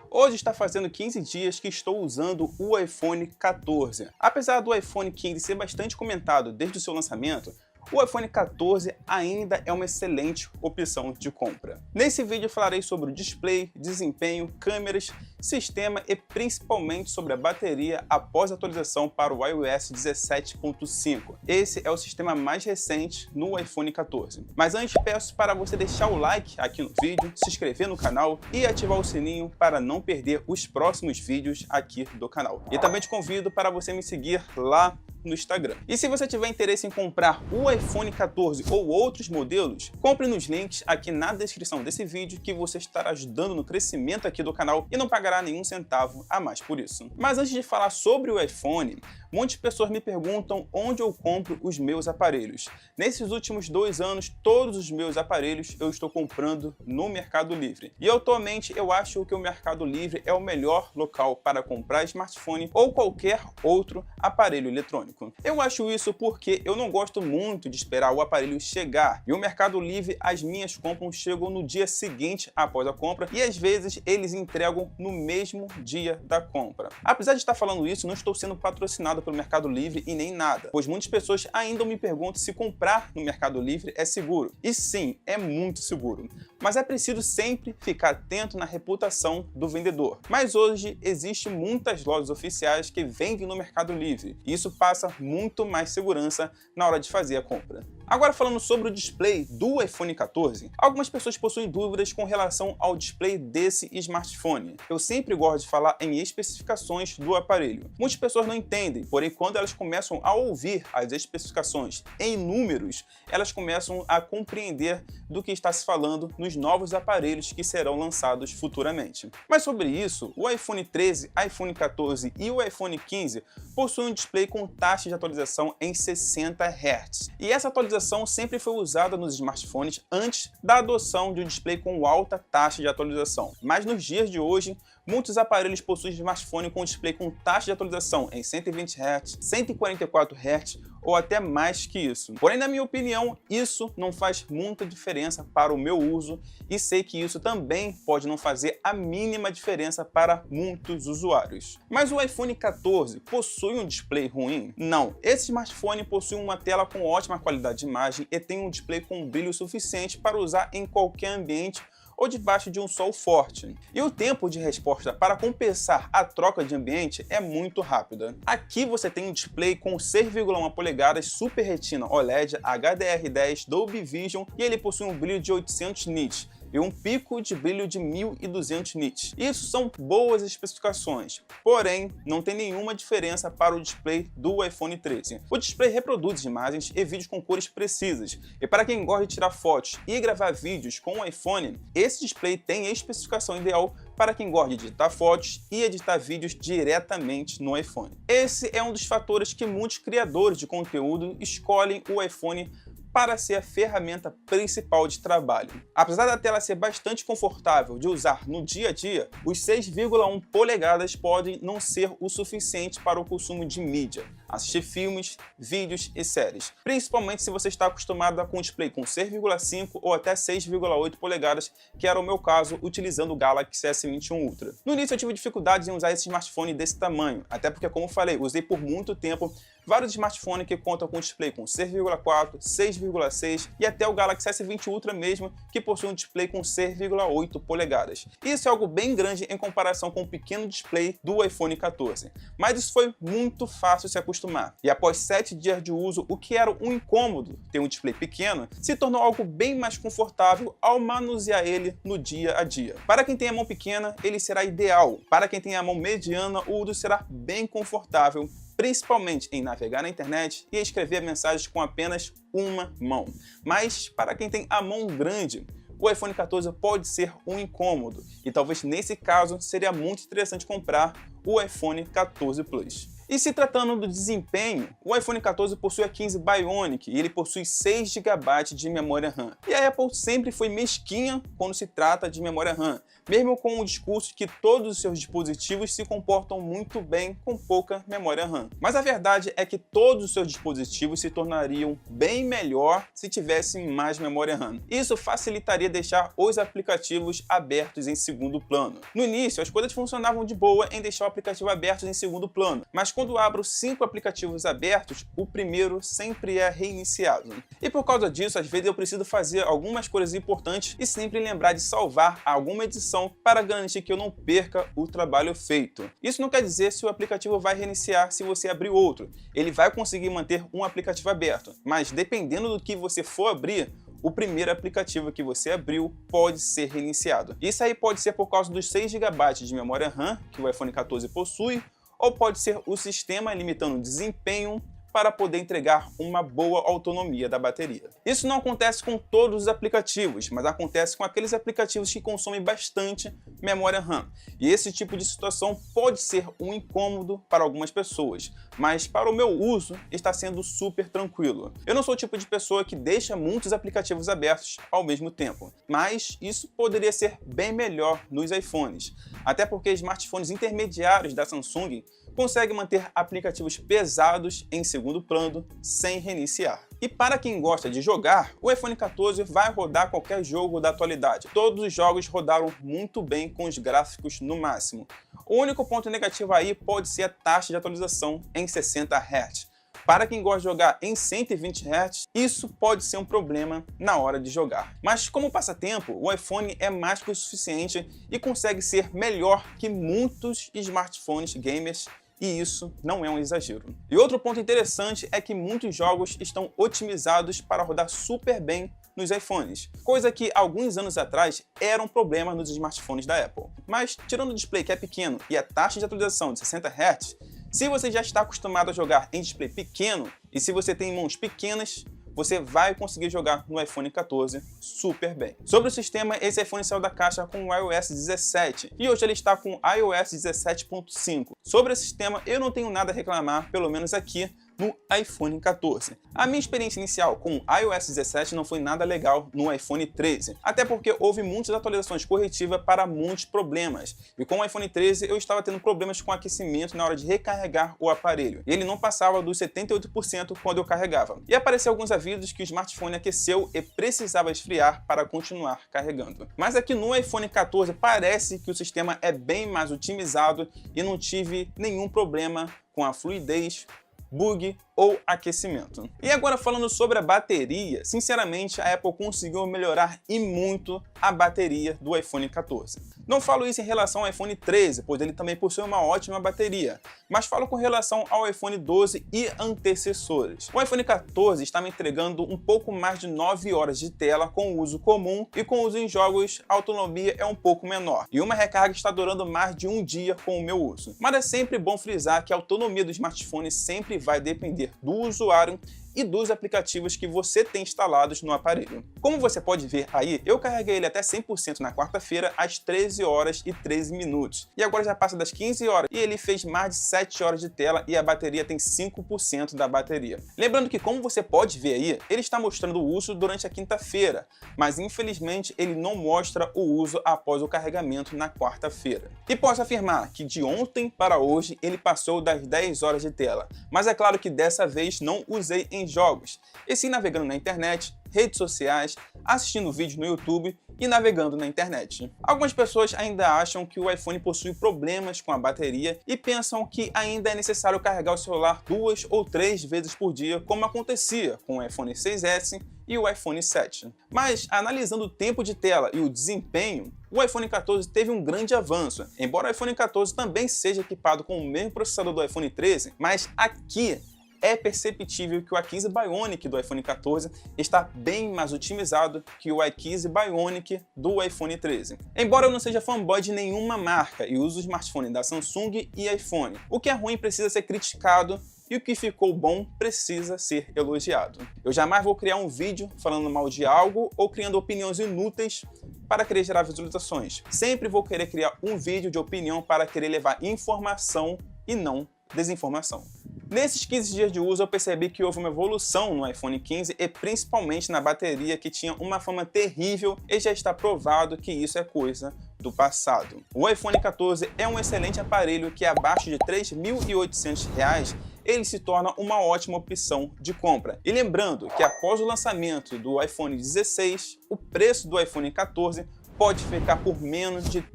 Hoje está fazendo 15 dias que estou usando o iPhone 14. Apesar do iPhone 15 ser bastante comentado desde o seu lançamento, o iPhone 14 ainda é uma excelente opção de compra. Nesse vídeo eu falarei sobre o display, desempenho, câmeras, sistema e principalmente sobre a bateria após a atualização para o iOS 17.5. Esse é o sistema mais recente no iPhone 14. Mas antes peço para você deixar o like aqui no vídeo, se inscrever no canal e ativar o sininho para não perder os próximos vídeos aqui do canal. E também te convido para você me seguir lá no Instagram. E se você tiver interesse em comprar o iPhone 14 ou outros modelos, compre nos links aqui na descrição desse vídeo que você estará ajudando no crescimento aqui do canal e não pagará nenhum centavo a mais por isso. Mas antes de falar sobre o iPhone, muitas pessoas me perguntam onde eu compro os meus aparelhos. Nesses últimos 2 anos, todos os meus aparelhos eu estou comprando no Mercado Livre. E atualmente eu acho que o Mercado Livre é o melhor local para comprar smartphone ou qualquer outro aparelho eletrônico. Eu acho isso porque eu não gosto muito de esperar o aparelho chegar. E o Mercado Livre, as minhas compras chegam no dia seguinte após a compra e às vezes eles entregam no mesmo dia da compra. Apesar de estar falando isso, não estou sendo patrocinado pelo Mercado Livre e nem nada, pois muitas pessoas ainda me perguntam se comprar no Mercado Livre é seguro. E sim, é muito seguro. Mas é preciso sempre ficar atento na reputação do vendedor. Mas hoje existem muitas lojas oficiais que vendem no Mercado Livre e isso passa muito mais segurança na hora de fazer a compra. Agora falando sobre o display do iPhone 14, algumas pessoas possuem dúvidas com relação ao display desse smartphone. Eu sempre gosto de falar em especificações do aparelho. Muitas pessoas não entendem, porém quando elas começam a ouvir as especificações em números, elas começam a compreender do que está se falando nos novos aparelhos que serão lançados futuramente. Mas sobre isso, o iPhone 13, iPhone 14 e o iPhone 15 possuem um display com taxa de atualização em 60 Hz. E essa atualização sempre foi usada nos smartphones antes da adoção de um display com alta taxa de atualização. Mas nos dias de hoje, muitos aparelhos possuem smartphone com display com taxa de atualização em 120 Hz, 144 Hz ou até mais que isso. Porém, na minha opinião, isso não faz muita diferença para o meu uso e sei que isso também pode não fazer a mínima diferença para muitos usuários. Mas o iPhone 14 possui um display ruim? Não. Esse smartphone possui uma tela com ótima qualidade de imagem e tem um display com brilho suficiente para usar em qualquer ambiente ou debaixo de um sol forte. E o tempo de resposta para compensar a troca de ambiente é muito rápida. Aqui você tem um display com 6,1 polegadas Super Retina OLED HDR10 Dolby Vision e ele possui um brilho de 800 nits e um pico de brilho de 1200 nits. Isso são boas especificações, porém não tem nenhuma diferença para o display do iPhone 13. O display reproduz imagens e vídeos com cores precisas, e para quem gosta de tirar fotos e gravar vídeos com o iPhone, esse display tem a especificação ideal para quem gosta de editar fotos e editar vídeos diretamente no iPhone. Esse é um dos fatores que muitos criadores de conteúdo escolhem o iPhone para ser a ferramenta principal de trabalho. Apesar da tela ser bastante confortável de usar no dia a dia, os 6,1 polegadas podem não ser o suficiente para o consumo de mídia, assistir filmes, vídeos e séries, principalmente se você está acostumado com um display com 6,5 ou até 6,8 polegadas, que era o meu caso utilizando o Galaxy S21 Ultra. No início eu tive dificuldades em usar esse smartphone desse tamanho, até porque, como falei, usei por muito tempo vários smartphones que contam com display com 6,4, 6,6 e até o Galaxy S20 Ultra mesmo, que possui um display com 6,8 polegadas. Isso é algo bem grande em comparação com o pequeno display do iPhone 14. Mas isso foi muito fácil se acostumar. E após 7 dias de uso, o que era um incômodo ter um display pequeno, se tornou algo bem mais confortável ao manusear ele no dia a dia. Para quem tem a mão pequena, ele será ideal. Para quem tem a mão mediana, o uso será bem confortável, principalmente em navegar na internet e escrever mensagens com apenas uma mão. Mas para quem tem a mão grande, o iPhone 14 pode ser um incômodo e talvez nesse caso seria muito interessante comprar o iPhone 14 Plus. E se tratando do desempenho, o iPhone 14 possui a 15 Bionic e ele possui 6 GB de memória RAM. E a Apple sempre foi mesquinha quando se trata de memória RAM, mesmo com o discurso que todos os seus dispositivos se comportam muito bem com pouca memória RAM. Mas a verdade é que todos os seus dispositivos se tornariam bem melhor se tivessem mais memória RAM. Isso facilitaria deixar os aplicativos abertos em segundo plano. No início, as coisas funcionavam de boa em deixar o aplicativo aberto em segundo plano, mas quando abro 5 aplicativos abertos, o primeiro sempre é reiniciado. E por causa disso, às vezes eu preciso fazer algumas coisas importantes e sempre lembrar de salvar alguma edição para garantir que eu não perca o trabalho feito. Isso não quer dizer se o aplicativo vai reiniciar se você abrir outro. Ele vai conseguir manter um aplicativo aberto, mas dependendo do que você for abrir, o primeiro aplicativo que você abriu pode ser reiniciado. Isso aí pode ser por causa dos 6 GB de memória RAM que o iPhone 14 possui, ou pode ser o sistema limitando o desempenho para poder entregar uma boa autonomia da bateria. Isso não acontece com todos os aplicativos, mas acontece com aqueles aplicativos que consomem bastante memória RAM. E esse tipo de situação pode ser um incômodo para algumas pessoas, mas para o meu uso está sendo super tranquilo. Eu não sou o tipo de pessoa que deixa muitos aplicativos abertos ao mesmo tempo, mas isso poderia ser bem melhor nos iPhones, até porque smartphones intermediários da Samsung conseguem manter aplicativos pesados em segundo plano sem reiniciar. E para quem gosta de jogar, o iPhone 14 vai rodar qualquer jogo da atualidade. Todos os jogos rodaram muito bem com os gráficos no máximo. O único ponto negativo aí pode ser a taxa de atualização em 60 Hz. Para quem gosta de jogar em 120 Hz, isso pode ser um problema na hora de jogar. Mas como passatempo, o iPhone é mais que o suficiente e consegue ser melhor que muitos smartphones gamers, e isso não é um exagero. E outro ponto interessante é que muitos jogos estão otimizados para rodar super bem nos iPhones, coisa que alguns anos atrás era um problema nos smartphones da Apple. Mas tirando o display que é pequeno e a taxa de atualização de 60 Hz, se você já está acostumado a jogar em display pequeno e se você tem mãos pequenas, você vai conseguir jogar no iPhone 14 super bem. Sobre o sistema, esse iPhone saiu da caixa com o iOS 17 e hoje ele está com o iOS 17.5. Sobre o sistema, eu não tenho nada a reclamar, pelo menos aqui no iPhone 14. A minha experiência inicial com o iOS 17 não foi nada legal no iPhone 13, até porque houve muitas atualizações corretivas para muitos problemas, e com o iPhone 13 eu estava tendo problemas com aquecimento na hora de recarregar o aparelho, e ele não passava dos 78% quando eu carregava. E apareceu alguns avisos que o smartphone aqueceu e precisava esfriar para continuar carregando. Mas aqui no iPhone 14 parece que o sistema é bem mais otimizado e não tive nenhum problema com a fluidez, bug ou aquecimento. E agora falando sobre a bateria, sinceramente a Apple conseguiu melhorar e muito a bateria do iPhone 14. Não falo isso em relação ao iPhone 13, pois ele também possui uma ótima bateria, mas falo com relação ao iPhone 12 e antecessores. O iPhone 14 está me entregando um pouco mais de 9 horas de tela com uso comum, e com uso em jogos a autonomia é um pouco menor, e uma recarga está durando mais de um dia com o meu uso. Mas é sempre bom frisar que a autonomia do smartphone sempre vai depender do usuário e dos aplicativos que você tem instalados no aparelho. Como você pode ver aí, eu carreguei ele até 100% na quarta-feira às 13 horas e 13 minutos. E agora já passa das 15 horas e ele fez mais de 7 horas de tela e a bateria tem 5% da bateria. Lembrando que, como você pode ver aí, ele está mostrando o uso durante a quinta-feira, mas infelizmente ele não mostra o uso após o carregamento na quarta-feira. E posso afirmar que de ontem para hoje ele passou das 10 horas de tela, mas é claro que dessa vez não usei em jogos, e sim navegando na internet, redes sociais, assistindo vídeos no YouTube e navegando na internet. Algumas pessoas ainda acham que o iPhone possui problemas com a bateria e pensam que ainda é necessário carregar o celular 2 ou 3 vezes por dia, como acontecia com o iPhone 6S e o iPhone 7. Mas, analisando o tempo de tela e o desempenho, o iPhone 14 teve um grande avanço. Embora o iPhone 14 também seja equipado com o mesmo processador do iPhone 13, mas aqui é perceptível que o A15 Bionic do iPhone 14 está bem mais otimizado que o A15 Bionic do iPhone 13. Embora eu não seja fanboy de nenhuma marca e uso o smartphone da Samsung e iPhone, o que é ruim precisa ser criticado e o que ficou bom precisa ser elogiado. Eu jamais vou criar um vídeo falando mal de algo ou criando opiniões inúteis para querer gerar visualizações. Sempre vou querer criar um vídeo de opinião para querer levar informação e não desinformação. Nesses 15 dias de uso eu percebi que houve uma evolução no iPhone 15 e principalmente na bateria, que tinha uma fama terrível e já está provado que isso é coisa do passado. O iPhone 14 é um excelente aparelho que abaixo de R$ 3.800 ele se torna uma ótima opção de compra. E lembrando que após o lançamento do iPhone 16, o preço do iPhone 14 pode ficar por menos de R$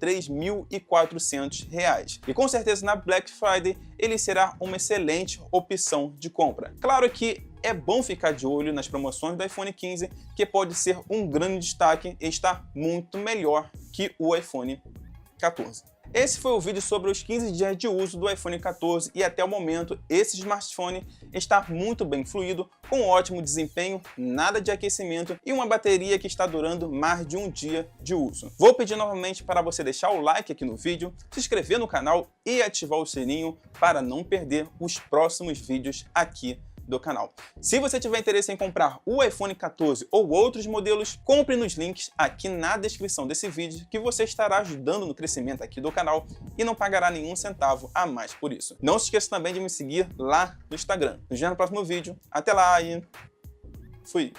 3.400. E com certeza na Black Friday ele será uma excelente opção de compra. Claro que é bom ficar de olho nas promoções do iPhone 15, que pode ser um grande destaque e está muito melhor que o iPhone 14. Esse foi o vídeo sobre os 15 dias de uso do iPhone 14 e até o momento esse smartphone está muito bem fluido, com ótimo desempenho, nada de aquecimento e uma bateria que está durando mais de um dia de uso. Vou pedir novamente para você deixar o like aqui no vídeo, se inscrever no canal e ativar o sininho para não perder os próximos vídeos aqui do canal. Se você tiver interesse em comprar o iPhone 14 ou outros modelos, compre nos links aqui na descrição desse vídeo, que você estará ajudando no crescimento aqui do canal e não pagará nenhum centavo a mais por isso. Não se esqueça também de me seguir lá no Instagram. Nos vemos no próximo vídeo. Até lá e fui!